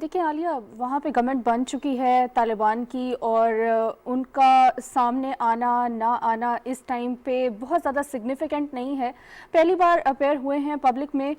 دیکھیں عالیہ، وہاں پہ گورنمنٹ بن چکی ہے طالبان کی، اور ان کا سامنے آنا نہ آنا اس ٹائم پہ بہت زیادہ سگنیفیکنٹ نہیں ہے. پہلی بار اپیئر ہوئے ہیں پبلک میں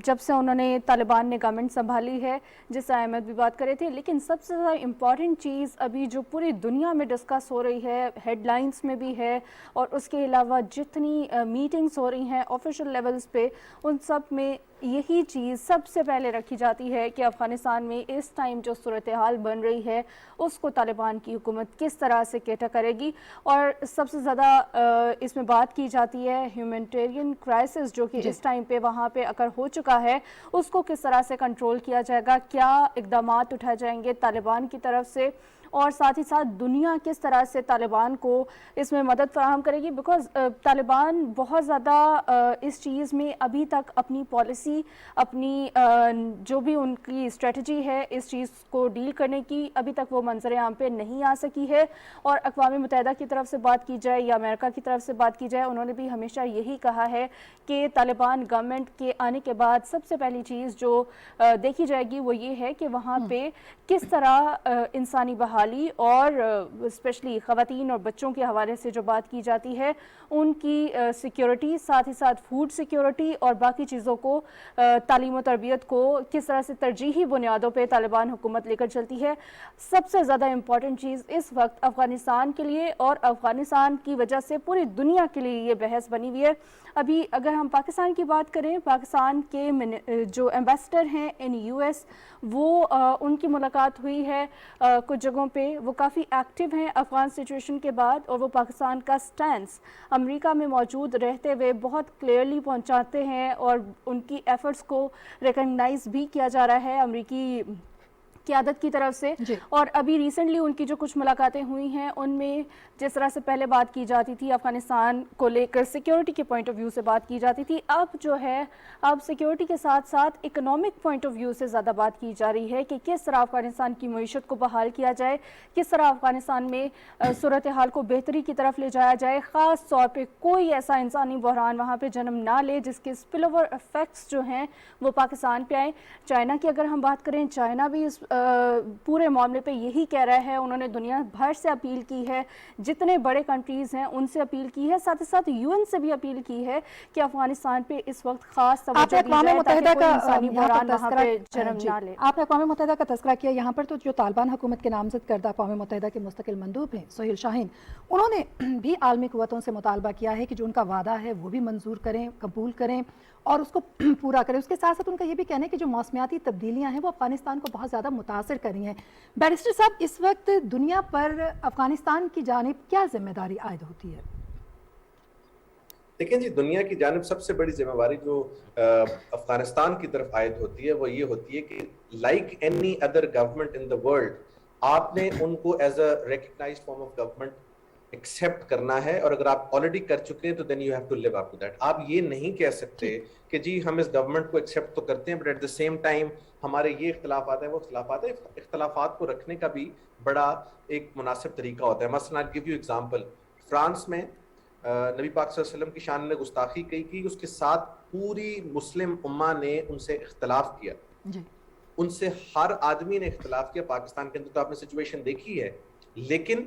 جب سے انہوں نے طالبان نے گورنمنٹ سنبھالی ہے، جس سے احمد بھی بات کرے تھے. لیکن سب سے زیادہ امپورٹنٹ چیز ابھی جو پوری دنیا میں ڈسکس ہو رہی ہے، ہیڈ لائنز میں بھی ہے، اور اس کے علاوہ جتنی میٹنگز ہو رہی ہیں آفیشیل لیولز پہ، ان سب میں یہی چیز سب سے پہلے رکھی جاتی ہے کہ افغانستان میں اس ٹائم جو صورتحال بن رہی ہے اس کو طالبان کی حکومت کس طرح سے کیٹر کرے گی. اور سب سے زیادہ اس میں بات کی جاتی ہے ہیومینٹیرین کرائسس جو کہ اس ٹائم پہ وہاں پہ اگر ہو چکا ہے، اس کو کس طرح سے کنٹرول کیا جائے گا، کیا اقدامات اٹھائے جائیں گے طالبان کی طرف سے، اور ساتھ ہی ساتھ دنیا کس طرح سے طالبان کو اس میں مدد فراہم کرے گی. بیکاز طالبان بہت زیادہ اس چیز میں ابھی تک اپنی پالیسی، اپنی جو بھی ان کی اسٹریٹجی ہے اس چیز کو ڈیل کرنے کی، ابھی تک وہ منظر عام پہ نہیں آ سکی ہے. اور اقوام متحدہ کی طرف سے بات کی جائے یا امریکہ کی طرف سے بات کی جائے، انہوں نے بھی ہمیشہ یہی کہا ہے کہ طالبان گورنمنٹ کے آنے کے بعد سب سے پہلی چیز جو دیکھی جائے گی وہ یہ ہے کہ وہاں پہ کس طرح انسانی بحالی اور اسپیشلی خواتین اور بچوں کے حوالے سے جو بات کی جاتی ہے ان کی سیکیورٹی، ساتھ ہی ساتھ فوڈ سیکیورٹی اور باقی چیزوں کو، تعلیم و تربیت کو کس طرح سے ترجیحی بنیادوں پہ طالبان حکومت لے کر چلتی ہے. سب سے زیادہ امپورٹنٹ چیز اس وقت افغانستان کے لیے اور افغانستان کی وجہ سے پوری دنیا کے لیے یہ بحث بنی ہوئی ہے. ابھی اگر ہم پاکستان کی بات کریں، پاکستان کے جو ایمبیسڈر ہیں ان یو ایس، وہ ان کی ملاقات ہوئی ہے کچھ جگہوں پہ. وہ کافی ایکٹیو ہیں افغان سچویشن کے بعد، اور وہ پاکستان کا سٹینس امریکہ میں موجود رہتے ہوئے بہت کلیئرلی پہنچاتے ہیں، اور ان کی ایفرٹس کو ریکگنائز بھی کیا جا رہا ہے امریکی قیادت کی طرف سے. اور ابھی ریسنٹلی ان کی جو کچھ ملاقاتیں ہوئی ہیں ان میں جس طرح سے پہلے بات کی جاتی تھی افغانستان کو لے کر سیکیورٹی کے پوائنٹ آف ویو سے بات کی جاتی تھی، اب جو ہے اب سیکیورٹی کے ساتھ ساتھ اکنامک پوائنٹ آف ویو سے زیادہ بات کی جا رہی ہے کہ کس طرح افغانستان کی معیشت کو بحال کیا جائے، کس طرح افغانستان میں صورتحال کو بہتری کی طرف لے جایا جائے، خاص طور پہ کوئی ایسا انسانی بحران وہاں پہ جنم نہ لے جس کے اسپل اوور افیکٹس جو ہیں وہ پاکستان پہ آئیں. چائنا کی اگر ہم بات کریں، چائنا بھی اس پورے معاملے پہ یہی کہہ رہا ہے. انہوں نے دنیا بھر سے اپیل کی ہے، جتنے بڑے کنٹریز ہیں ان سے اپیل کی ہے، ساتھ ہی ساتھ یو این سے بھی اپیل کی ہے کہ افغانستان پہ اس وقت خاص توجہ دی جائے تاکہ کوئی انسانی بحران وہاں پہ جنم نہ لے. آپ نے اقوام متحدہ کا تذکرہ کیا، یہاں پر تو جو طالبان حکومت کے نامزد کردہ اقوام متحدہ کے مستقل مندوب ہیں سہیل شاہین، انہوں نے بھی عالمی قوتوں سے مطالبہ کیا ہے کہ جو ان کا وعدہ ہے وہ بھی منظور کریں، قبول کریں اور اس کو پورا کریں. اس کے ساتھ ساتھ ان کا یہ بھی کہنا ہے کہ جو موسمیاتی تبدیلیاں ہیں وہ افغانستان کو بہت زیادہ متاثر کر رہی ہیں. بیرسٹر صاحب، اس وقت دنیا پر افغانستان کی جانب کیا ذمہ داری عائد ہوتی ہے؟ دیکھیں جی، دنیا کی جانب سب سے بڑی ذمہ داری جو افغانستان کی طرف عائد ہوتی ہے وہ یہ ہوتی ہے کہ like any other government in the world, آپ نے ان کو as a recognized form of government accept کرنا ہے. اور اگر آپ آلریڈی کر چکے ہیں تو then you have to live up to that. آپ یہ نہیں کہہ سکتے کہ جی ہم اس گورنمنٹ کو ایکسیپٹ تو کرتے ہیں but at the same time ہمارے یہ اختلافات ہیں وہ اختلافات ہیں. اختلافات کو رکھنے کا بھی بڑا ایک مناسب طریقہ ہوتا ہے. مثلا I'll give you example. France میں نبی پاک صلی اللہ علیہ وسلم کی شان میں گستاخی کی، اس کے ساتھ پوری مسلم امہ نے ان سے اختلاف کیا. ان سے ہر آدمی نے اختلاف کیا. پاکستان کے اندر تو آپ نے سچویشن دیکھی ہے، لیکن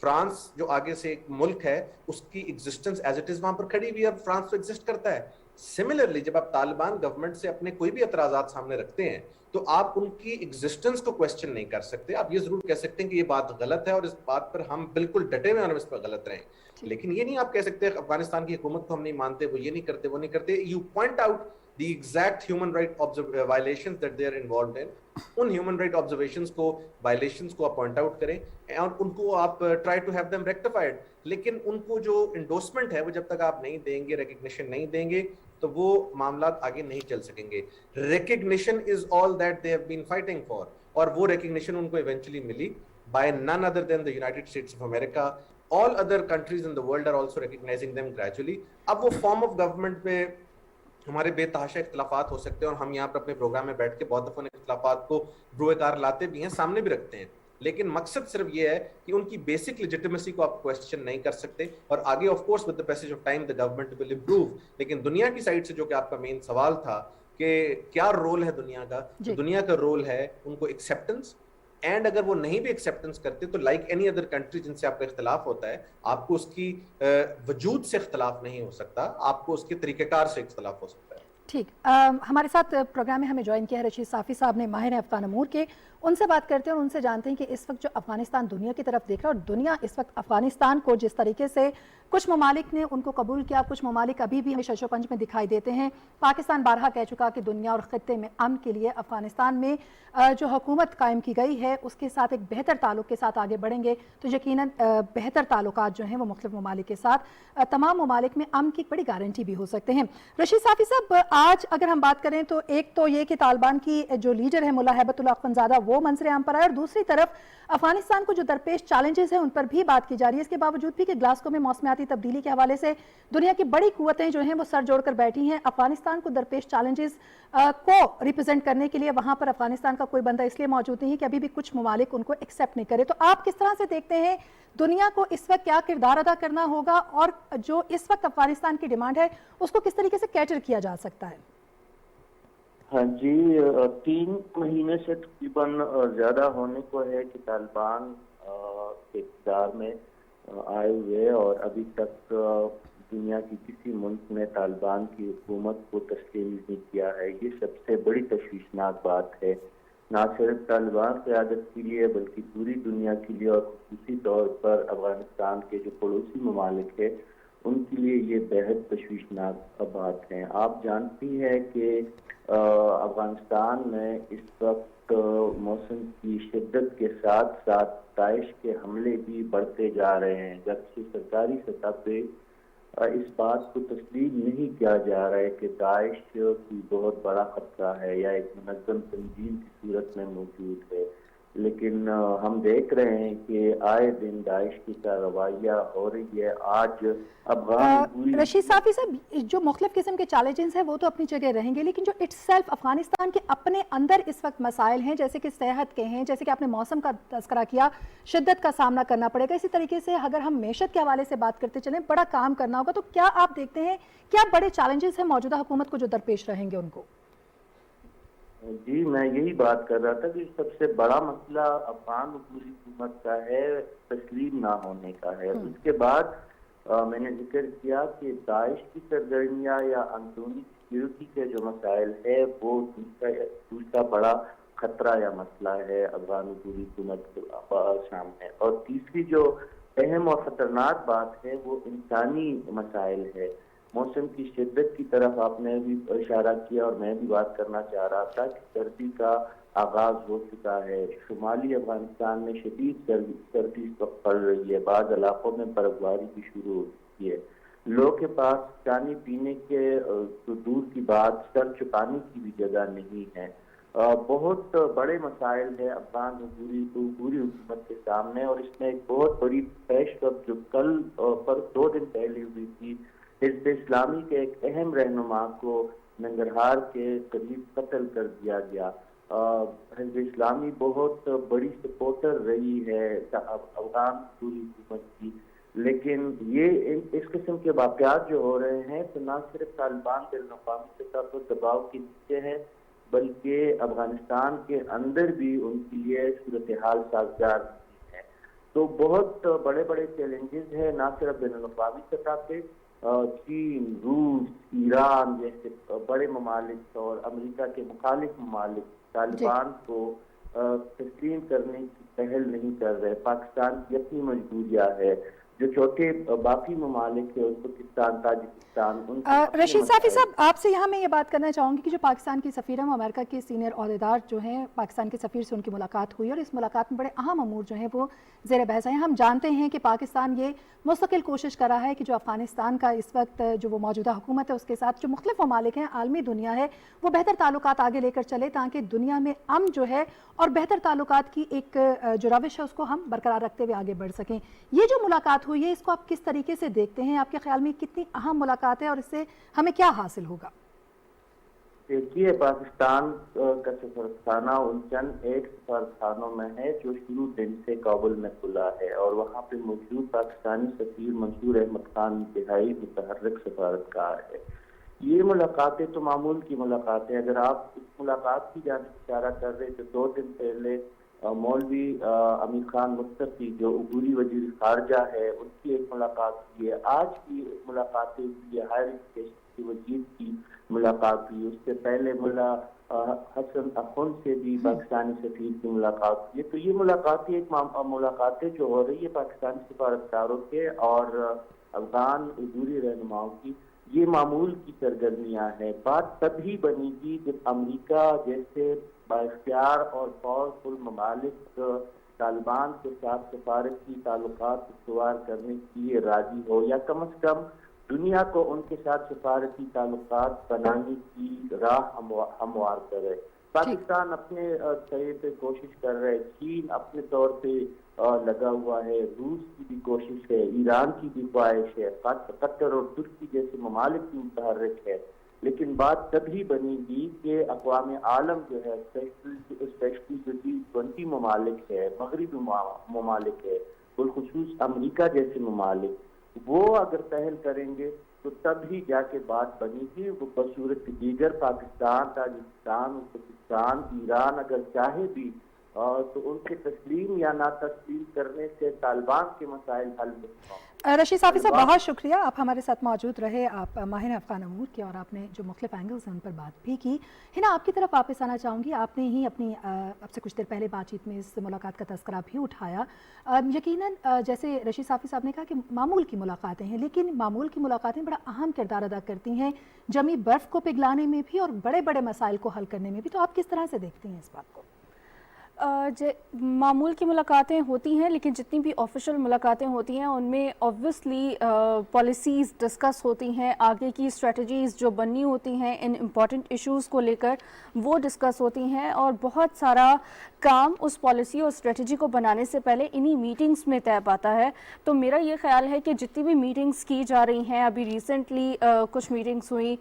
فرانس جو آگے سے ایک ملک ہے اس کی ایگزسٹنس ایز اٹ از وہاں پر کھڑی ہوئی ہے. اب فرانس تو ایگزسٹ کرتا ہے. سملرلی جب آپ طالبان گورنمنٹ سے اپنے کوئی بھی اعتراضات سامنے رکھتے ہیں تو آپ ان کی ایگزسٹنس کو کوسچن نہیں کر سکتے. آپ یہ ضرور کہہ سکتے ہیں کہ یہ بات غلط ہے اور اس بات پر ہم بالکل ڈٹے ہوئے اور ہم اس پر غلط رہیں، لیکن یہ نہیں آپ کہہ سکتے افغانستان کی حکومت کو ہم نہیں مانتے، وہ یہ نہیں کرتے، وہ نہیں کرتے. You point out the exact human right violations that they are involved in. In human right observations کو violations کو آپ point out کریں اور ان کو آپ try to have them rectified. لیکن ان کو جو endorsement ہے وہ جب تک آپ نہیں دیں گے، recognition نہیں دیں گے تو وہ معاملات آگے نہیں چل سکیں گے. Recognition is all that they have been fighting for. اور وہ recognition ان کو eventually ملی by none other than the United States of America. All other countries in the world are also recognizing them gradually. اب وہ form of government پہ ہمارے بے تحاشا اختلافات ہو سکتے ہیں اور ہم یہاں پر اپنے پروگرام میں بیٹھ کے بہت دفعہ اختلافات کو بروئے کار لاتے بھی ہیں، سامنے بھی رکھتے ہیں، لیکن مقصد صرف یہ ہے کہ ان کی بیسک لیجیٹیمیسی کو آپ کوسچن نہیں کر سکتے. اور آگے of course with the passage of time the government will improve. لیکن دنیا کی سائڈ سے جو کہ آپ کا مین سوال تھا کہ کیا رول ہے دنیا کا. دنیا کا رول ہے ان کو ایکسیپٹنس، اینڈ اگر وہ نہیں بھی ایکسیپٹنس کرتے تو لائک اینی ادر کنٹری جن سے آپ کا اختلاف ہوتا ہے، آپ کو اس کی وجود سے اختلاف نہیں ہو سکتا، آپ کو اس کے طریقہ کار سے اختلاف ہو سکتا ہے. ٹھیک، ہمارے ساتھ پروگرام میں ہمیں جوائن کیا ہے رشید صافی صاحب نے، ماہر ہیں افغان امور کے. ان سے بات کرتے ہیں اور ان سے جانتے ہیں کہ اس وقت جو افغانستان دنیا کی طرف دیکھ رہا ہے، اور دنیا اس وقت افغانستان کو جس طریقے سے کچھ ممالک نے ان کو قبول کیا، کچھ ممالک ابھی بھی ہمیں شش و پنج میں دکھائی دیتے ہیں. پاکستان بارہا کہہ چکا کہ دنیا اور خطے میں امن کے لیے افغانستان میں جو حکومت قائم کی گئی ہے اس کے ساتھ ایک بہتر تعلق کے ساتھ آگے بڑھیں گے تو یقیناً بہتر تعلقات جو ہیں وہ مختلف ممالک کے ساتھ تمام ممالک میں امن کی بڑی گارنٹی بھی ہو سکتے ہیں. رشید صافی صاحب، آج اگر ہم بات کریں تو ایک تو یہ کہ طالبان کی جو لیڈر ہے ملا ہیبت اللہ اخونزادہ وہ منظر عام پر آئے، اور دوسری طرف افغانستان کو جو درپیش چیلنجز ہیں ان پر بھی بات کی جا رہی ہے. اس کے باوجود بھی کہ گلاسکو میں موسمیاتی تبدیلی کے حوالے سے دنیا کی بڑی قوتیں جو ہیں وہ سر جوڑ کر بیٹھی ہیں، افغانستان کو درپیش چیلنجز کو ریپرزینٹ کرنے کے لیے وہاں پر افغانستان کا کوئی بندہ اس لیے موجود نہیں ہے کہ ابھی بھی کچھ ممالک ان کو ایکسیپٹ نہیں کرے. تو آپ کس طرح سے دیکھتے ہیں دنیا کو اس وقت کیا کردار ادا کرنا ہوگا، اور جو اس وقت افغانستان کی ڈیمانڈ ہے اس کو کس طریقے سے کیٹر کیا جا سکتا ہے؟ ہاں جی، 3 مہینے سے تقریباً زیادہ ہونے کو ہے کہ طالبان اقتدار میں آئے ہوئے، اور ابھی تک دنیا کی کسی ملک نے طالبان کی حکومت کو تسلیم نہیں کیا ہے. یہ سب سے بڑی تشویشناک بات ہے، نہ صرف طالبان قیادت کے لیے بلکہ پوری دنیا کے لیے، اور خصوصی طور پر افغانستان کے جو پڑوسی ممالک ہیں ان کے لیے یہ بہت تشویشناک بات ہے. آپ جانتی ہیں کہ افغانستان میں اس وقت موسم کی شدت کے ساتھ ساتھ داعش کے حملے بھی بڑھتے جا رہے ہیں، جبکہ سرکاری سطح پہ اس بات کو تسلیم نہیں کیا جا رہا ہے کہ داعش کی بہت بڑا خطرہ ہے یا ایک منظم تنظیم کی صورت میں موجود ہے. لیکن ہم دیکھ رہے ہیں کہ آئے دن داعش کی کارروائیاں ہو رہی ہے. آج رشید صافی صاحب، جو مختلف قسم کے چیلنجز ہیں وہ تو اپنی جگہ رہیں گے، لیکن جو اٹ سیلف افغانستان کے اپنے اندر اس وقت مسائل ہیں، جیسے کہ صحت کے ہیں، جیسے کہ آپ نے موسم کا تذکرہ کیا، شدت کا سامنا کرنا پڑے گا. اسی طریقے سے اگر ہم معیشت کے حوالے سے بات کرتے چلیں، بڑا کام کرنا ہوگا. تو کیا آپ دیکھتے ہیں کیا بڑے چیلنجز ہیں موجودہ حکومت کو جو درپیش رہیں گے ان کو؟ جی، میں یہی بات کر رہا تھا کہ سب سے بڑا مسئلہ افغان عبوری حکومت کا ہے، تسلیم نہ ہونے کا ہے. اس کے بعد میں نے ذکر کیا کہ داعش کی سرگرمیاں یا اندرونی سیکیورٹی کے جو مسائل ہے وہ دوسرا بڑا خطرہ یا مسئلہ ہے افغان عبوری حکومت کے سامنے. اور تیسری جو اہم اور خطرناک بات ہے وہ انسانی مسائل ہے. موسم کی شدت کی طرف آپ نے بھی اشارہ کیا اور میں بھی بات کرنا چاہ رہا تھا کہ سردی کا آغاز ہو چکا ہے. شمالی افغانستان میں شدید سردی اس وقت پڑ رہی ہے، بعض علاقوں میں برف باری بھی شروع ہو چکی ہے. لوگوں کے پاس پانی پینے کے تو دور کی بات سر چھپانے کی بھی جگہ نہیں ہے. بہت بڑے مسائل ہیں افغان عبوری حکومت کے سامنے، اور اس میں ایک بہت بڑی پیش رفت جو کل پر 2 دن پہلے ہوئی تھی، حزب اسلامی کے ایک اہم رہنما کو ننگرہار کے قریب قتل کر دیا گیا. حزب اسلامی بہت بڑی سپورٹر رہی ہے افغان عبوری حکومت کی، لیکن یہ اس قسم کے واقعات جو ہو رہے ہیں تو نہ صرف طالبان بین الاقوامی سطح پر دباؤ کے نیچے ہے بلکہ افغانستان کے اندر بھی ان کے لیے صورتحال سازگار نہیں ہے. تو بہت بڑے بڑے چیلنجز ہیں، نہ صرف بین الاقوامی سطح پہ، چین، روس، ایران جیسے بڑے ممالک اور امریکہ کے مخالف ممالک طالبان کو تسلیم کرنے کی پہل نہیں کر رہے. پاکستان کی اپنی مجبوریاں ہے، جو چھوٹے باقی ممالک ہیں ازبکستان، تاجکستان. رشید صافی صاحب، آپ سے یہاں میں یہ بات کرنا چاہوں گی کہ جو پاکستان کی سفیر ہیں، امریکہ کے سینئر عہدیدار جو ہیں، پاکستان کے سفیر سے ان کی ملاقات ہوئی اور اس ملاقات میں بڑے اہم امور جو ہیں وہ زیر بحث ہیں. ہم جانتے ہیں کہ پاکستان یہ مستقل کوشش کر رہا ہے کہ جو افغانستان کا اس وقت جو وہ موجودہ حکومت ہے اس کے ساتھ جو مختلف ممالک ہیں، عالمی دنیا ہے، وہ بہتر تعلقات آگے لے کر چلے تاکہ دنیا میں امن جو ہے اور بہتر تعلقات کی ایک جو روش ہے اس کو ہم برقرار رکھتے ہوئے آگے بڑھ سکیں. یہ جو ملاقات ہوئی ہے اس کو آپ کس طریقے سے دیکھتے ہیں؟ آپ کے خیال میں کتنی اہم ملاقات ہے اور اس سے ہمیں کیا حاصل ہوگا؟ دیکھیے، پاکستان کا سفارتخانہ ان چند ایک سفارتخانوں میں ہے جو شروع دن سے کابل میں کھلا ہے، اور وہاں پہ موجود پاکستانی سفیر منصور احمد خان انتہائی متحرک سفارتکار ہے. یہ ملاقاتیں تو معمول کی ملاقاتیں. اگر آپ اس ملاقات کی جانب اشارہ کر رہے تو 2 دن پہلے مولوی امیر خان مصطفی جو عبوری وزیر خارجہ ہے ان کی ایک ملاقات ہوئی ہے. آج کی ملاقاتیں ہوئی ہے، ہائر ایجوکیشن کی وزیر کی ملاقات ہوئی. اس سے پہلے ملا حسن اخن سے بھی پاکستانی سفیر کی ملاقات ہوئی ہے. تو یہ ملاقاتیں ملاقاتیں جو ہو رہی ہے پاکستانی سفارتکاروں کے اور افغان عبوری رہنماؤں کی، یہ معمول کی سرگرمیاں ہیں. بات تبھی بنے گی جب امریکہ جیسے بااختیار اور پاورفل ممالک طالبان کے ساتھ سفارتی تعلقات استوار کرنے کے لیے راضی ہو، یا کم از کم دنیا کو ان کے ساتھ سفارتی تعلقات بنانے کی راہ ہموار کرے. پاکستان اپنے طرح پہ کوشش کر رہا ہے، چین اپنے طور پہ لگا ہوا ہے، روس کی بھی کوشش ہے، ایران کی بھی خواہش ہے، قطر اور ترکی جیسے ممالک بھی متحرک ہے. لیکن بات تبھی بنے گی کہ اقوام عالم جو ہے اسپیشلی جو G20 ممالک ہے، مغربی ممالک ہے، بالخصوص امریکہ جیسے ممالک، وہ اگر پہل کریں گے تو تب ہی جا کے بات بنے گی. وہ بصورت دیگر پاکستان، تاجکستان، ازبکستان، ایران اگر چاہے بھی تو ان کے تسلیم یا نا تسلیم کرنے سے طالبان کے مسائل حل نہیں ہوں. رشید صافی صاحب بہت شکریہ، آپ ہمارے ساتھ موجود رہے. آپ ماہر افغان امور کے اور آپ نے جو مختلف اینگلز ہیں ان پر بات بھی کی. ہنا آپ کی طرف واپس آنا چاہوں گی. آپ نے ہی اپنی اب سے کچھ دیر پہلے بات چیت میں اس ملاقات کا تذکرہ بھی اٹھایا. یقیناً جیسے رشید صافی صاحب نے کہا کہ معمول کی ملاقاتیں ہیں، لیکن معمول کی ملاقاتیں بڑا اہم کردار ادا کرتی ہیں جمی برف کو پگھلانے میں بھی اور بڑے بڑے مسائل کو حل کرنے میں بھی. تو آپ کس طرح سے دیکھتی ہیں اس بات کو؟ معمول کی ملاقاتیں ہوتی ہیں، لیکن جتنی بھی آفیشیل ملاقاتیں ہوتی ہیں ان میں آبویسلی پالیسیز ڈسکس ہوتی ہیں، آگے کی اسٹریٹجیز جو بننی ہوتی ہیں ان امپورٹنٹ ایشوز کو لے کر وہ ڈسکس ہوتی ہیں، اور بہت سارا کام اس پالیسی اور اسٹریٹجی کو بنانے سے پہلے انہی میٹنگز میں طے پاتا ہے. تو میرا یہ خیال ہے کہ جتنی بھی میٹنگز کی جا رہی ہیں، ابھی ریسنٹلی کچھ میٹنگز ہوئی،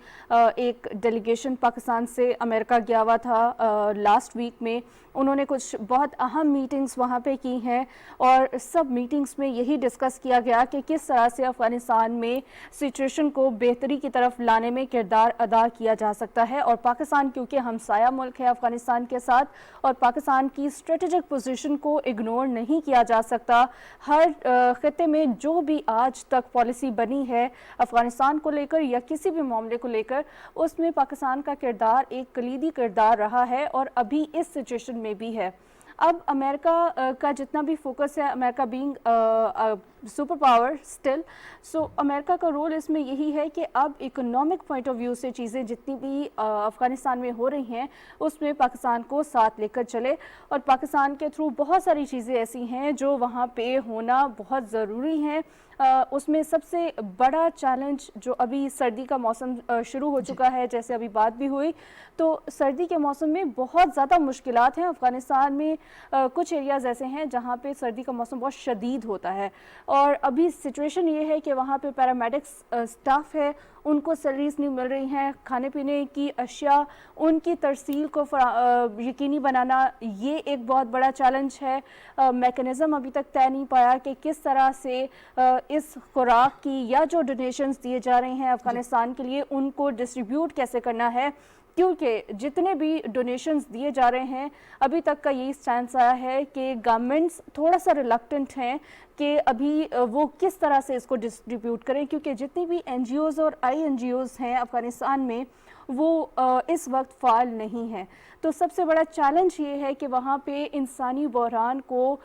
ایک ڈیلیگیشن پاکستان سے امریکہ گیا ہوا تھا لاسٹ ویک میں، انہوں نے کچھ بہت اہم میٹنگز وہاں پہ کی ہیں، اور سب میٹنگز میں یہی ڈسکس کیا گیا کہ کس طرح سے افغانستان میں سچویشن کو بہتری کی طرف لانے میں کردار ادا کیا جا سکتا ہے. اور پاکستان کیونکہ ہمسایہ ملک ہے افغانستان کے ساتھ، اور پاکستان کی اسٹریٹجک پوزیشن کو اگنور نہیں کیا جا سکتا. ہر خطے میں جو بھی آج تک پالیسی بنی ہے افغانستان کو لے کر یا کسی بھی معاملے کو لے کر، اس میں پاکستان کا کردار ایک کلیدی کردار رہا ہے اور ابھی اس سچویشن میں بھی ہے. اب امریکہ کا جتنا بھی فوکس ہے، امریکہ بینگ سپر پاور اسٹل، سو امریکہ کا رول اس میں یہی ہے کہ اب اکنامک پوائنٹ آف ویو سے چیزیں جتنی بھی افغانستان میں ہو رہی ہیں اس میں پاکستان کو ساتھ لے کر چلے، اور پاکستان کے تھرو بہت ساری چیزیں ایسی ہیں جو وہاں پہ ہونا بہت ضروری ہیں. اس میں سب سے بڑا چیلنج جو ابھی سردی کا موسم شروع ہو چکا ہے، جیسے ابھی بات بھی ہوئی، تو سردی کے موسم میں بہت زیادہ مشکلات ہیں افغانستان میں. کچھ ایریاز ایسے ہیں جہاں پہ سردی کا موسم بہت شدید ہوتا ہے، اور ابھی سچویشن یہ ہے کہ وہاں پہ پیرامیڈکس سٹاف ہے، ان کو سیلریز نہیں مل رہی ہیں، کھانے پینے کی اشیاء ان کی ترسیل کو یقینی بنانا یہ ایک بہت بڑا چیلنج ہے. میکنزم ابھی تک طے نہیں پایا کہ کس طرح سے اس خوراک کی یا جو ڈونیشنز دیے جا رہے ہیں افغانستان کے لیے ان کو ڈسٹریبیوٹ کیسے کرنا ہے، کیونکہ جتنے بھی ڈونیشنز دیے جا رہے ہیں ابھی تک کا یہی سٹینس آیا ہے کہ گورنمنٹس تھوڑا سا ریلکٹنٹ ہیں کہ ابھی وہ کس طرح سے اس کو ڈسٹریبیوٹ کریں، کیونکہ جتنی بھی این جی اوز اور آئی این جی اوز ہیں افغانستان میں وہ اس وقت فعال نہیں ہیں. تو سب سے بڑا چیلنج یہ ہے کہ وہاں پہ انسانی بحران کو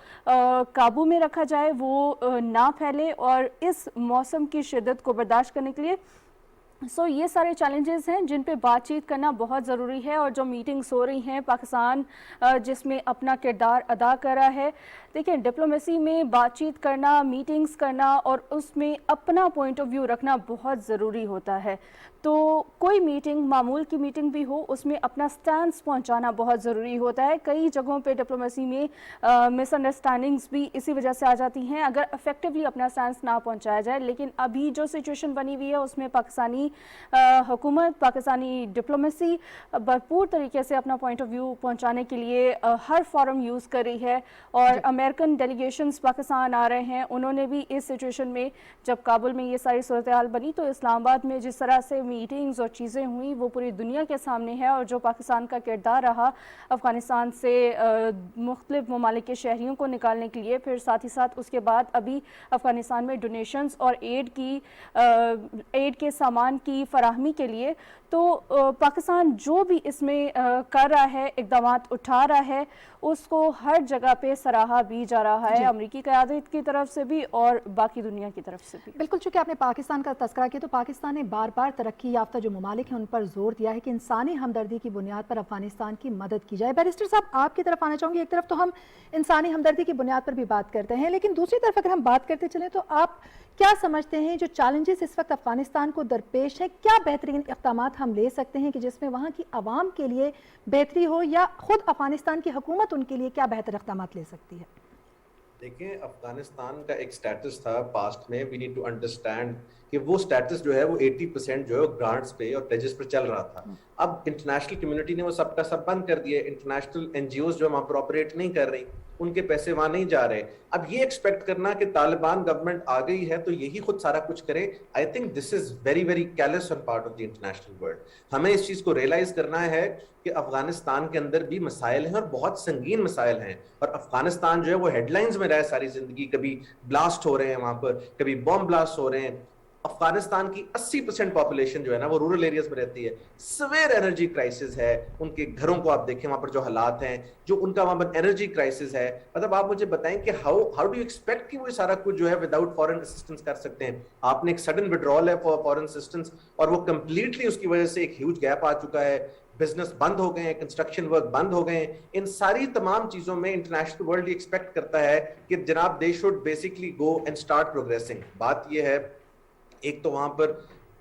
قابو میں رکھا جائے، وہ نہ پھیلے، اور اس موسم کی شدت کو برداشت کرنے کے لیے سو یہ سارے چیلنجز ہیں جن پہ بات چیت کرنا بہت ضروری ہے. اور جو میٹنگز ہو رہی ہیں پاکستان جس میں اپنا کردار ادا کر رہا ہے، دیکھیں ڈپلومیسی میں بات چیت کرنا، میٹنگز کرنا اور اس میں اپنا پوائنٹ آف ویو رکھنا بہت ضروری ہوتا ہے. تو کوئی میٹنگ، معمول کی میٹنگ بھی ہو، اس میں اپنا سٹینس پہنچانا بہت ضروری ہوتا ہے. کئی جگہوں پہ ڈپلومیسی میں مس انڈرسٹینڈنگز بھی اسی وجہ سے آ جاتی ہیں اگر افیکٹولی اپنا سٹینس نہ پہنچایا جائے. لیکن ابھی جو سچویشن بنی ہوئی ہے اس میں پاکستانی حکومت، پاکستانی ڈپلومیسی بھرپور طریقے سے اپنا پوائنٹ آف ویو پہنچانے کے لیے ہر فورم یوز کر رہی ہے. اور امریکن ڈیلیگیشنز پاکستان آ رہے ہیں، انہوں نے بھی اس سچویشن میں جب کابل میں یہ ساری صورتحال بنی تو اسلام آباد میں جس طرح سے میٹنگز اور چیزیں ہوئیں وہ پوری دنیا کے سامنے ہے، اور جو پاکستان کا کردار رہا افغانستان سے مختلف ممالک کے شہریوں کو نکالنے کے لیے، پھر ساتھ ہی ساتھ اس کے بعد ابھی افغانستان میں ڈونیشنز اور ایڈ کے سامان کی فراہمی کے لیے، تو پاکستان جو بھی اس میں کر رہا ہے، اقدامات اٹھا رہا ہے، اس کو ہر جگہ پہ سراہا بھی جا رہا ہے، امریکی قیادت کی طرف سے بھی اور باقی دنیا کی طرف سے بھی۔ بالکل، چونکہ آپ نے پاکستان کا تذکرہ کیا تو پاکستان نے بار بار ترقی یافتہ جو ممالک ہیں ان پر زور دیا ہے کہ انسانی ہمدردی کی بنیاد پر افغانستان کی مدد کی جائے۔ بیرسٹر صاحب آپ کی طرف آنا چاہوں گی، ایک طرف تو ہم انسانی ہمدردی کی بنیاد پر بھی بات کرتے ہیں، لیکن دوسری طرف اگر ہم بات کرتے چلیں تو آپ کیا سمجھتے ہیں جو چیلنجز اس وقت افغانستان کو درپیش ہیں، کیا بہترین اقدامات ہم لے سکتے ہیں کہ جس میں وہاں کی عوام کے لیے بہتری ہو، یا خود افغانستان کی حکومت ان کے لیے کیا بہتر اقدامات لے سکتی ہے؟ دیکھیں، افغانستان کا ایک سٹیٹس تھا پاسٹ میں، وی نیڈ ٹو انڈرسٹینڈ کہ وہ سٹیٹس جو ہے وہ 80% جو ہے گرانٹس پہ اور پلیجز پر چل رہا تھا۔ اب انٹرنیشنل کمیونٹی نے وہ سب کا سب بند کر دیا، انٹرنیشنل این جی اوز جو وہاں پر آپریٹ نہیں کر رہی، ان کے پیسے وہاں نہیں جا رہے۔ اب یہ ایکسپیکٹ کرنا کہ طالبان گورنمنٹ آ گئی ہے تو یہی خود سارا کچھ کرے، I think this is very very careless on part of the international world. ہمیں اس چیز کو ریئلائز کرنا ہے کہ افغانستان کے اندر بھی مسائل ہیں اور بہت سنگین مسائل ہیں، اور افغانستان جو ہے وہ ہیڈ لائنز میں رہا ساری زندگی، کبھی بلاسٹ ہو رہے ہیں وہاں پر، کبھی بم بلاسٹ ہو رہے ہیں۔ افغانستان کی 80% پاپولیشن جو ہے نا وہ رورل ایریاز میں رہتی ہے، سویر انرجی کرائسس ہے، ان کے گھروں کو آپ دیکھیں وہاں پر جو حالات ہیں، جو ان کا وہاں پر انرجی کرائسس ہے، مطلب آپ مجھے بتائیں کہ ہاؤ ڈو یو ایکسپیکٹ کہ وہ سارا کچھ جو ہے وداؤٹ فارن اسسٹنس کر سکتے ہیں؟ آپ نے ایک سڈن وڈرال ہے فارن اسسٹنس، اور وہ کمپلیٹلی اس کی وجہ سے ایک ہیوج گیپ آ چکا ہے، بزنس بند ہو گئے ہیں، کنسٹرکشن ورک بند ہو گئے ہیں۔ ان ساری تمام چیزوں میں انٹرنیشنل ورلڈ یہ ایکسپیکٹ کرتا ہے کہ جناب they should basically go and start progressing. بات یہ ہے، ایک تو وہاں پر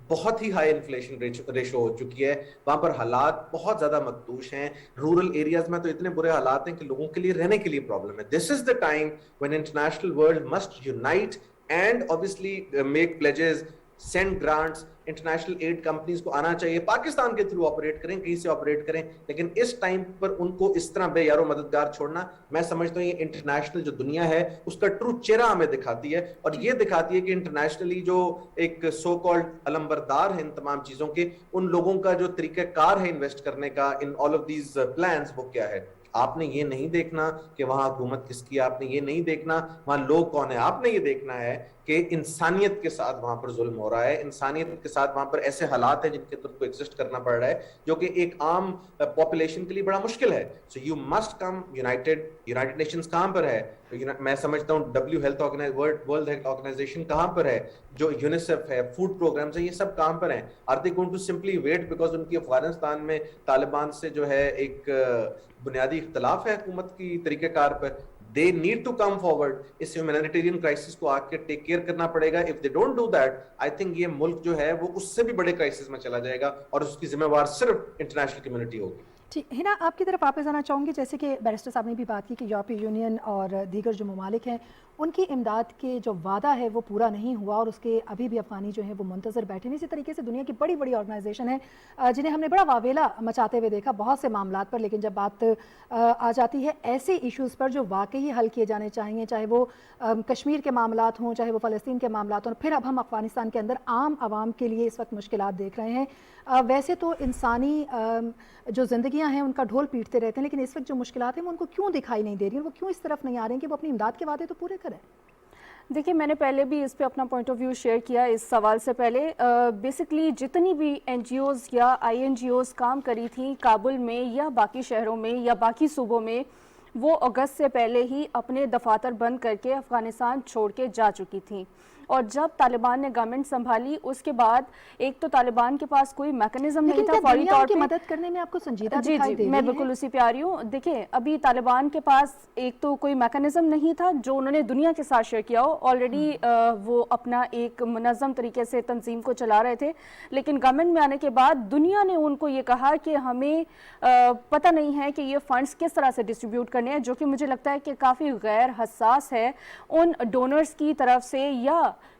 بہت ہی ہائی انفلیشن ریشو ہو چکی ہے، وہاں پر حالات بہت زیادہ مخدوش ہیں، رورل ایریاز میں تو اتنے برے حالات ہیں کہ لوگوں کے لیے رہنے کے لیے پرابلم ہے۔ This is the time when international world must unite and obviously make pledges, send grants. International aid companies کو آنا چاہیے، پاکستان کے تھرو آپریٹ کریں، کہیں سے آپریٹ کریں، لیکن اس ٹائم پر ان کو اس طرح بے یارو مددگار چھوڑنا، میں سمجھتا ہوں یہ انٹرنیشنل جو دنیا ہے اس کا ٹرو چہرہ ہمیں دکھاتی ہے، اور یہ دکھاتی ہے کہ انٹرنیشنلی جو ایک سو کالڈ علمبردار ہیں ان تمام چیزوں کے، ان لوگوں کا جو طریقہ کار ہے انویسٹ کرنے کا ان آل آف دیز پلانز وہ کیا ہے۔ آپ نے یہ نہیں دیکھنا کہ وہاں حکومت کس کی، آپ نے یہ نہیں دیکھنا وہاں لوگ کون ہیں، آپ نے یہ دیکھنا ہے کہ انسانیت کے ساتھ وہاں پر ظلم ہو رہا ہے، انسانیت کے ساتھ وہاں پر ایسے حالات ہیں جن کے تحت کو ایگزسٹ کرنا پڑ رہا ہے، جو کہ ایک عام پاپولیشن کے لیے بڑا مشکل ہے۔ So you must come United nations کہاں پر ہے؟ میں سمجھتا ہوں ورلڈ ہیلتھ آرگنائزیشن کہاں پر ہے، جو یونیسیف ہے، فوڈ پروگرامز ہیں، یہ سب کہاں پر ہیں؟ Are they going to simply wait because ان کی افغانستان میں طالبان سے جو ہے ایک بنیادی اختلاف ہے حکومت کی طریقہ کار پر؟ They need to come forward. Us humanitarian crisis کو آ کے ٹیک کیئر کرنا پڑے گا۔ If they don't do that, I think یہ ملک جو ہے وہ اس سے بھی بڑے کرائسس میں چلا جائے گا، اور اس کی ذمہ وار صرف انٹرنیشنل کمیونٹی ہوگی۔ ٹھیک ہے نا، آپ کی طرف واپس آنا چاہوں گی، جیسے کہ بیرسٹر صاحب نے بھی بات کی کہ یورپی یونین اور دیگر جو ممالک ہیں ان کی امداد کے جو وعدہ ہے وہ پورا نہیں ہوا، اور اس کے ابھی بھی افغانی جو ہیں وہ منتظر بیٹھے ہیں۔ اسی طریقے سے دنیا کی بڑی بڑی آرگنائزیشن ہیں جنہیں ہم نے بڑا واویلا مچاتے ہوئے دیکھا بہت سے معاملات پر، لیکن جب بات آ جاتی ہے ایسے ایشوز پر جو واقعی حل کیے جانے چاہیے، چاہے وہ کشمیر کے معاملات ہوں، چاہے وہ فلسطین کے معاملات ہوں، پھر اب ہم افغانستان کے اندر عام عوام کے لیے اس وقت مشکلات دیکھ رہے ہیں۔ ویسے تو انسانی جو زندگیاں ہیں ان کا ڈھول پیٹتے رہتے ہیں، لیکن اس وقت جو مشکلات ہیں وہ ان کو کیوں دکھائی نہیں دے رہی ہیں، وہ کیوں اس طرف نہیں آ رہے ہیں کہ وہ اپنی امداد کے وعدے تو پورے کریں؟ دیکھیے، میں نے پہلے بھی اس پہ اپنا پوائنٹ آف ویو شیئر کیا اس سوال سے پہلے۔ بیسکلی جتنی بھی این جی اوز یا آئی این جی اوز کام کری تھیں کابل میں یا باقی شہروں میں یا باقی صوبوں میں، وہ اگست سے پہلے ہی اپنے دفاتر بند کر کے افغانستان چھوڑ کے جا چکی تھیں، اور جب طالبان نے گورنمنٹ سنبھالی اس کے بعد ایک تو طالبان کے پاس کوئی میکنزم نہیں تھا فوری طور پہ مدد کرنے میں آپ کو سنجیدہ دکھائی دے رہی ہے؟ میں بالکل اسی پہ آ رہی ہوں۔ دیکھیں، ابھی طالبان کے پاس ایک تو کوئی میکنزم نہیں تھا جو انہوں نے دنیا کے ساتھ شیئر کیا ہو، آلریڈی وہ اپنا ایک منظم طریقے سے تنظیم کو چلا رہے تھے، لیکن گورنمنٹ میں آنے کے بعد دنیا نے ان کو یہ کہا کہ ہمیں پتہ نہیں ہے کہ یہ فنڈز کس طرح سے ڈسٹریبیوٹ کرنے ہیں، جو کہ مجھے لگتا ہے کہ کافی غیر حساس ہے ان ڈونرز کی طرف سے یا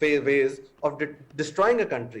ways of destroying a country.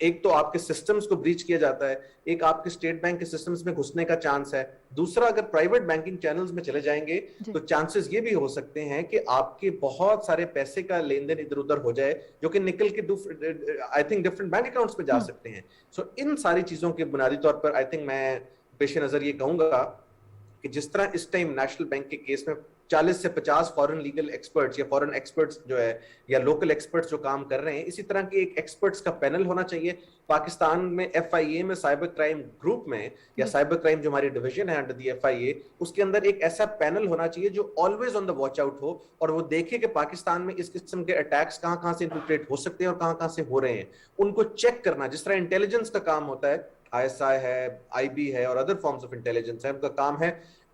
ایک تو آپ کے سسٹمز کو بریچ کیا جاتا ہے, ایک آپ کے اسٹیٹ بینک کے سسٹمز میں گھسنے کا چانس ہے, دوسرا اگر پرائیویٹ بینکنگ چینلز میں چلے جائیں گے تو چانسز یہ بھی ہو سکتے ہیں کہ آپ کے بہت سارے پیسے کا لین دین ادھر ادھر ہو جائے جو کہ نکل کے I think different bank accounts پہ جا سکتے ہیں. سو ان ساری چیزوں کے بنیادی طور پر آئی تھنک میں پیش نظر یہ کہوں گا کہ جس طرح اس ٹائم نیشنل بینک کے کیس میں 40 سے 50 فورن لیگل ایکسپرٹس یا فورن ایکسپرٹس جو ہے یا لوکل ایکسپرٹس جو کام کر رہے ہیں, اسی طرح کے ایک ایکسپرٹس کا پینل ہونا چاہیے. پاکستان میں FIA میں سائبر کرائم گروپ میں یا سائبر کرائم جو ہماری ڈویژن ہے انڈر دی FIA, اس کے اندر ایک ایسا پینل ہونا چاہیے جو always on the watch out ہو اور وہ دیکھے کہ پاکستان میں اس قسم کے اٹیکس کہاں کہاں سے انفلٹریٹ ہو سکتے ہیں اور کہاں کہاں سے ہو رہے ہیں, ان کو چیک کرنا. جس طرح انٹیلیجنس کا کام ہوتا ہے, ISI ہے, IB ہے اور ادر فارمز آف انٹیلیجنس ہے, ان کا کام ہے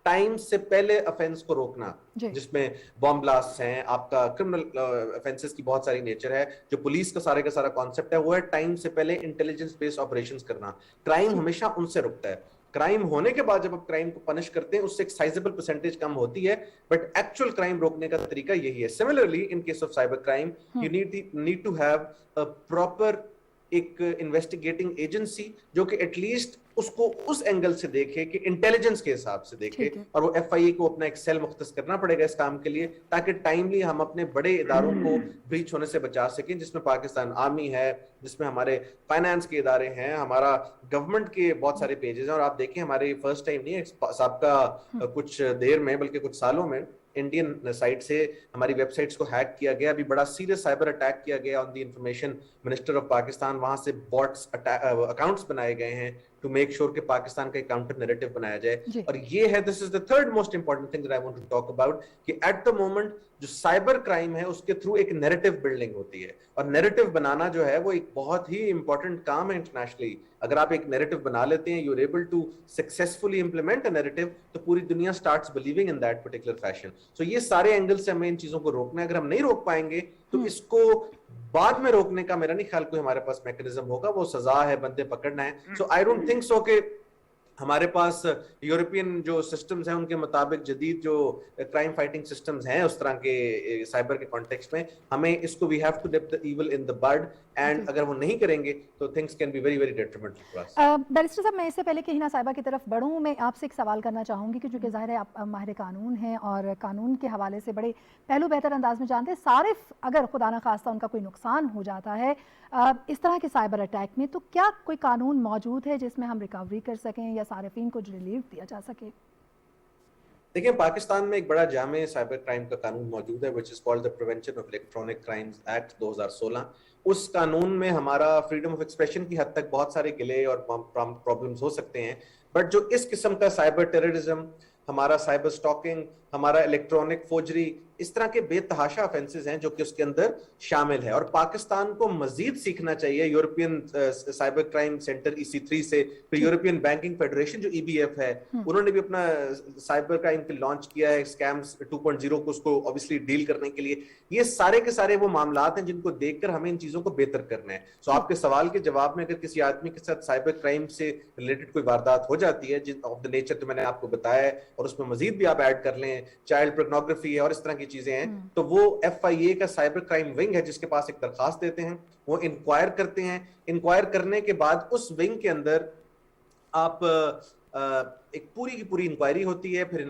ٹائم سے پہلے افینس کو روکنا, جس میں بام بلاسٹ ہیں, آپ کا کرمنل افینسز کی بہت ساری نیچر ہے. جو پولیس کا سارے کا سارا کانسیپٹ ہے وہ ہے ٹائم سے پہلے انٹیلیجنس بیس آپریشنز کرنا. کرائم ہمیشہ ان سے رکتا ہے. کرائم ہونے کے بعد جب آپ کرائم کو پنش کرتے ہیں اس سے ایک سائزبل پرسنٹیج کم ہوتی ہے, بٹ ایکچوئل کرائم روکنے کا طریقہ یہی ہے. Similarly in case of cyber crime you need to have a proper ایک انویسٹیگیٹنگ ایجنسی جو کہ ایٹ لیسٹ اس کو اس اینگل سے دیکھے کہ انٹیلیجنس کے حساب سے دیکھے, اور وہ FIA کو اپنا ایک سیل مختص کرنا پڑے گا اس کام کے لیے تاکہ ٹائملی ہم اپنے بڑے اداروں کو بریچ ہونے سے بچا سکیں, جس میں پاکستان آرمی ہے, جس میں ہمارے فائنانس کے ادارے ہیں, ہمارا گورنمنٹ کے بہت سارے پیجز ہیں. اور آپ دیکھیں ہمارے فرسٹ ٹائم نہیں ہے, سابقہ کچھ دیر میں بلکہ کچھ سالوں میں انڈین سائٹ سے ہماری ویب سائٹس کو ہیک کیا گیا. ابھی بڑا سیریس سائبر اٹیک کیا گیا on the information minister of Pakistan. وہاں سے بوٹس اکاؤنٹس بنائے گئے ہیں ٹو میک شور کہ پاکستان کا ایک کاؤنٹر نیریٹو بنایا جائے. اور یہ ہے this is the third most important thing that I want to talk about کہ ایٹ دا مومنٹ جو سائبر کرائم ہے اس کے تھرو ایک نیریٹو بلڈنگ ہوتی ہے, اور نیریٹو بنانا جو ہے وہ ایک بہت ہی امپورٹنٹ کام ہے انٹرنیشنلی. اگر آپ ایک نیریٹو بنا لیتے ہیں, you are able to successfully implement a narrative, تو پوری دنیا starts believing in that particular fashion. So یہ سارے اینگل سے ہمیں ان چیزوں کو روکنا ہے. اگر ہم نہیں روک پائیں گے تو اس کو بعد میں روکنے کا میرا نہیں خیال کوئی ہمارے پاس میکنزم ہوگا. وہ سزا ہے, بندے پکڑنا ہے. سو آئی ڈونٹ تھنک سو کہ ہمارے پاس یورپین جو سسٹمز ہیں ان کے مطابق جدید جو کرائم فائٹنگ سسٹمز ہیں اس طرح کے سائبر کے کانٹیکسٹ میں, ہمیں اس کو we have to dip the evil in the bud, and اگر وہ نہیں کریں گے تو things can be very very detrimental for us. Barrister صاحب, میں اس سے پہلے کہ ہنا صاحبہ کی طرف بڑھوں, میں آپ سے ایک سوال کرنا چاہوں گی کہ چونکہ ظاہر ہے آپ ماہر قانون ہیں اور قانون کے حوالے سے بڑے پہلو بہتر انداز میں جانتے ہیں. صارف اگر خدا نخواستہ ان کا کوئی نقصان ہو جاتا ہے اس طرح کے سائبر اٹیک میں, تو کیا کوئی قانون موجود ہے جس میں ہم ریکوری کر سکیں یا صارفین کو ریلیف دیا جا سکے؟ دیکھیں, پاکستان میں ایک بڑا جامع سائبر کرائم کا قانون موجود ہے which is called the Prevention of Electronic Crimes Act 2016. اس قانون میں ہمارا فریڈم آف ایکسپریشن کی حد تک بہت سارے گلے اور پرابلمز ہو سکتے ہیں, بٹ جو اس قسم کا سائبر ٹیررزم, ہمارا سائبر سٹاکنگ, ہمارا الیکٹرانک فوجری, اس طرح کے بے تحاشا افینسز ہیں جو کہ اس کے اندر شامل ہے. اور پاکستان کو مزید سیکھنا چاہیے European cyber crime centre EC3 سے. پھر یورپین بینکنگ فیڈریشن جو EBF ہے, انہوں نے بھی اپنا سائبر کرائم پہ لانچ کیا ہے اسکیمز 2.0 کو, اس کو obviously ڈیل کرنے کے لیے. یہ سارے کے سارے وہ معاملات ہیں جن کو دیکھ کر ہمیں ان چیزوں کو بہتر کرنا ہے. سو آپ کے سوال کے جواب میں اگر کسی آدمی کے ساتھ سائبر کرائم سے ریلیٹڈ کوئی واردات ہو جاتی ہے آف دا نیچر تو میں نے آپ کو بتایا ہے, اور اس میں مزید بھی آپ ایڈ کر لیں چائلڈ پورنوگرافی ہے اور اس طرح کی چیزیں ہیں, تو وہ FIA کا سائبر کرائم ونگ ہے جس کے پاس ایک درخواست دیتے ہیں, وہ انکوائر کرتے ہیں. انکوائر کرنے کے بعد اس ونگ کے اندر آپ ایک پوری کی پوری انکوائری ہوتی ہے, پھر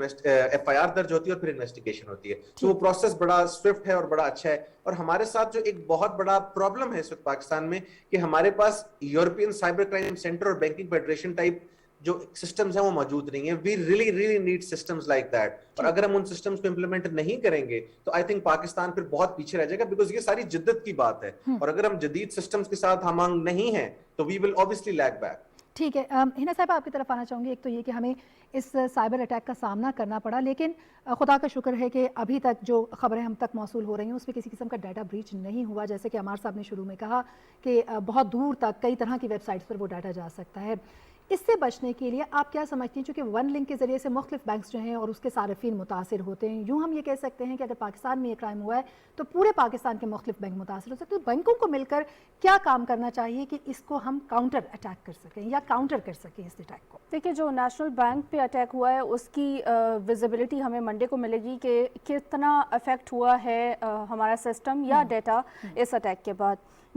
FIR درج ہوتی ہے اور پھر انویسٹیگیشن ہوتی ہے. تو وہ پروسیس بڑا سوئفٹ ہے اور بڑا اچھا ہے. اور ہمارے ساتھ جو ایک بہت بڑا پرابلم ہے اس وقت پاکستان میں کہ ہمارے پاس یورپین سائبر کرائم سینٹر اور بینکنگ فیڈریشن ٹائپ جو سسٹمز ہیں وہ موجود نہیں ہیں. We really need systems like that. اور اگر ہم ان سسٹمز کو امپلیمنٹ نہیں کریں گے تو آئی تھنک پاکستان پھر بہت پیچھے رہ جائے گا, بیکاز یہ ساری جدت کی بات ہے, اور اگر ہم جدید سسٹمز کے ساتھ ہم آہنگ نہیں ہیں تو وی ول obviously lag back. ٹھیک ہے, ہنا صاحب آپ کی طرف آنا چاہوں گی. ایک تو یہ کہ ہمیں اس سائبر اٹیک کا سامنا کرنا پڑا, لیکن خدا کا شکر ہے کہ ابھی تک جو خبریں ہم تک موصول ہو رہی ہیں اس میں کسی قسم کا ڈیٹا بریچ نہیں ہوا. جیسے کہ عمار صاحب نے شروع میں کہا کہ بہت دور تک کئی طرح کی ویب سائٹس پر وہ ڈیٹا جا سکتا ہے. اس سے بچنے کے لیے آپ کیا سمجھتی ہیں, چونکہ ون لنک کے ذریعے سے مختلف بینکس جو ہیں اور اس کے صارفین متاثر ہوتے ہیں, یوں ہم یہ کہہ سکتے ہیں کہ اگر پاکستان میں یہ کرائم ہوا ہے تو پورے پاکستان کے مختلف بینک متاثر ہو سکتے ہیں. بینکوں کو مل کر کیا کام کرنا چاہیے کہ اس کو ہم کاؤنٹر اٹیک کر سکیں یا کاؤنٹر کر سکیں اس اٹیک کو؟ دیکھیے, جو نیشنل بینک پہ اٹیک ہوا ہے اس کی ویزیبلٹی ہمیں منڈے کو ملے گی کہ کتنا افیکٹ ہوا ہے ہمارا سسٹم یا ڈیٹا اس اٹیک کے بعد.